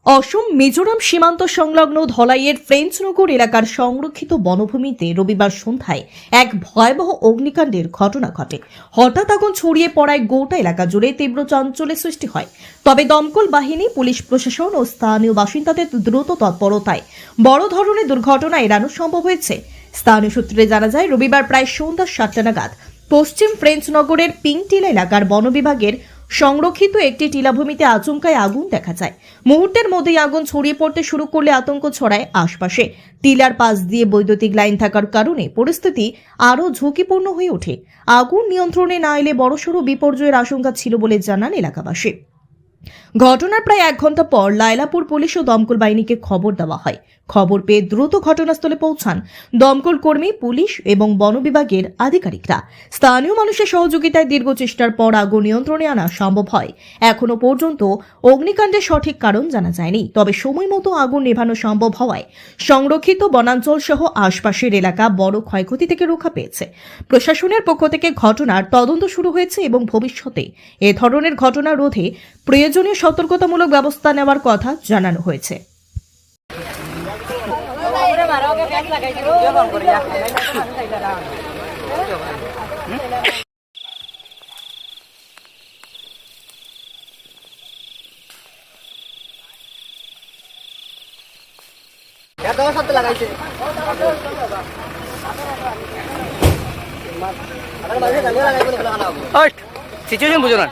অসম মিজোরাম সীমান্ত সংলগ্ন ধলাইয়ের ফ্রেঞ্চনগর এলাকার সংরক্ষিত বনভূমিতে রবিবার সন্ধ্যায় এক ভয়াবহ অগ্নিকাণ্ডের ঘটনা ঘটে। হঠাৎ আগুন ছড়িয়ে পড়ায় গোটা এলাকা জুড়ে তীব্র চাঞ্চল্যের সৃষ্টি হয়। তবে দমকল বাহিনী, পুলিশ প্রশাসন ও স্থানীয় বাসিন্দাদের দ্রুত তৎপরতায় বড় ধরনের দুর্ঘটনা এড়ানো সম্ভব হয়েছে। স্থানীয় সূত্রে জানা যায়, রবিবার প্রায় সন্ধ্যা 7টা নাগাদ পশ্চিম ফ্রেঞ্চনগরের পিংটিলা এলাকার বন বিভাগের সংরক্ষিত একটি টিলাভূমিতে আচমকায় আগুন দেখা যায়। মুহূর্তের মধ্যেই আগুন ছড়িয়ে পড়তে শুরু করলে আতঙ্ক ছড়ায় আশপাশে। টিলার পাশ দিয়ে বৈদ্যুতিক লাইন থাকার কারণে পরিস্থিতি আরও ঝুঁকিপূর্ণ হয়ে ওঠে। আগুন নিয়ন্ত্রণে না এলে বড়সড় বিপর্যয়ের আশঙ্কা ছিল বলে জানান এলাকাবাসী। ঘটনার প্রায় 1 ঘন্টা পর লায়লাপুর পুলিশ ও দমকল বাহিনীকে খবর দেওয়া হয়। খবর পেয়ে দ্রুত ঘটনাস্থলে পৌঁছান দমকল কর্মী, পুলিশ এবং বন বিভাগের আধিকারিকরা। স্থানীয় মানুষের সহযোগিতায় দীর্ঘ চেষ্টার পর আগুন নিয়ন্ত্রণে আনা সম্ভব হয়। এখনো পর্যন্ত অগ্নিকাণ্ডের সঠিক কারণ জানা যায়নি, তবে সময় মতো আগুন নেভানো সম্ভব হওয়ায় সংরক্ষিত বনাঞ্চল সহ আশপাশের এলাকা বড় ক্ষয়ক্ষতি থেকে রক্ষা পেয়েছে। প্রশাসনের পক্ষ থেকে ঘটনার তদন্ত শুরু হয়েছে এবং ভবিষ্যতে এ ধরনের ঘটনা রোধে প্রয়োজনীয় সতর্কতামূলক ব্যবস্থা নেওয়ার কথা জানানো হয়েছে। সিচুয়েশন বুঝো না।